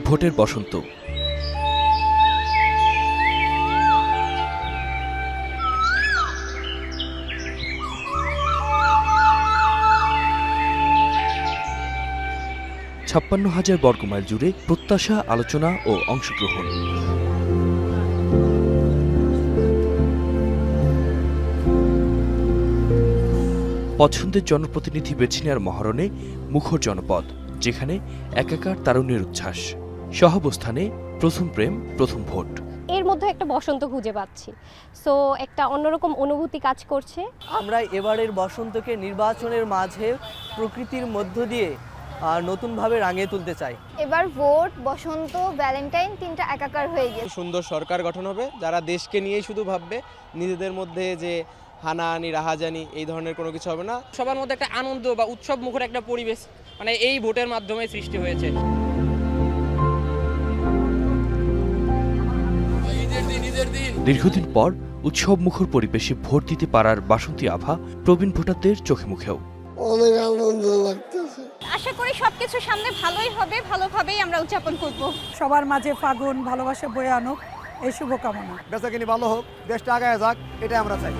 ভোটের বসন্ত। ছাপ্পান্ন হাজার বর্গমাইল জুড়ে প্রত্যাশা, আলোচনা ও অংশগ্রহণ। পছন্দের জনপ্রতিনিধি বেছে নেওয়ার মহারণে মুখর জনপদ, যেখানে একাকার তারুণ্যের উচ্ছ্বাস। সহাবস্থানে প্রথম প্রেম, প্রথম ভোট। এর মধ্যে একটা বসন্ত খুঁজে পাচ্ছি, সো একটা অন্যরকম অনুভূতি কাজ করছে। আমরা এবারের বসন্তকে নির্বাচনের মাঝে প্রকৃতির মধ্য দিয়ে নতুনভাবে রাঙিয়ে তুলতে চাই। এবার ভোট, বসন্ত, ভ্যালেন্টাইন তিনটা একাকার হয়ে গেছে। সুন্দর সরকার গঠন হবে যারা দেশকে নিয়েই শুধু ভাববে, নিজেদের মধ্যে যে হানাহানি রাহাজানি এই ধরনের কোনো কিছু হবে না। সবার মধ্যে একটা আনন্দ বা উৎসব মুখর একটা পরিবেশ মানে এই ভোটের মাধ্যমে সৃষ্টি হয়েছে। দীর্ঘদিন পর উৎসব মুখর পরিবেশে ভোট দিতে পারার বাসন্তী আভা প্রবীণ ভোটারদের চোখে মুখেও। অনেক আনন্দ লাগতেছে। আশা করি সবকিছু সামনে ভালোই হবে, ভালোভাবেই আমরা উদযাপন করব। সবার মাঝে ফাগুন ভালোবাসা বয়ে আনুক, এই শুভকামনা। বেচাকিনি ভালো হোক, দেশটা আগায় যাক, এটাই আমরা চাই।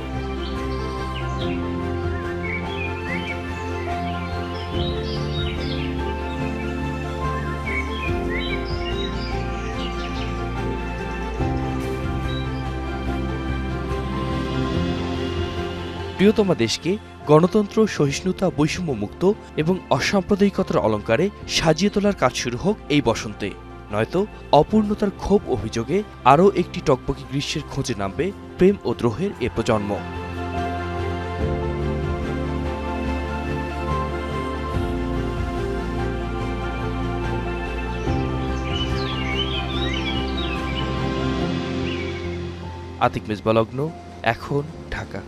প্রিয়তমা দেশকে গণতন্ত্র, সহিষ্ণুতা, বৈষম্য মুক্ত এবং অসাম্প্রদায়িকতার অলঙ্কারে সাজিয়ে তোলার কাজ শুরু হোক এই বসন্তে। নয়তো অপূর্ণতার ক্ষোভ অভিযোগে আরও একটি টকবকে গ্রীষ্মের খোঁজে নামবে প্রেম ও দ্রোহের এ প্রজন্ম। আতিক মেজবা লগ্ন, এখন, ঢাকা।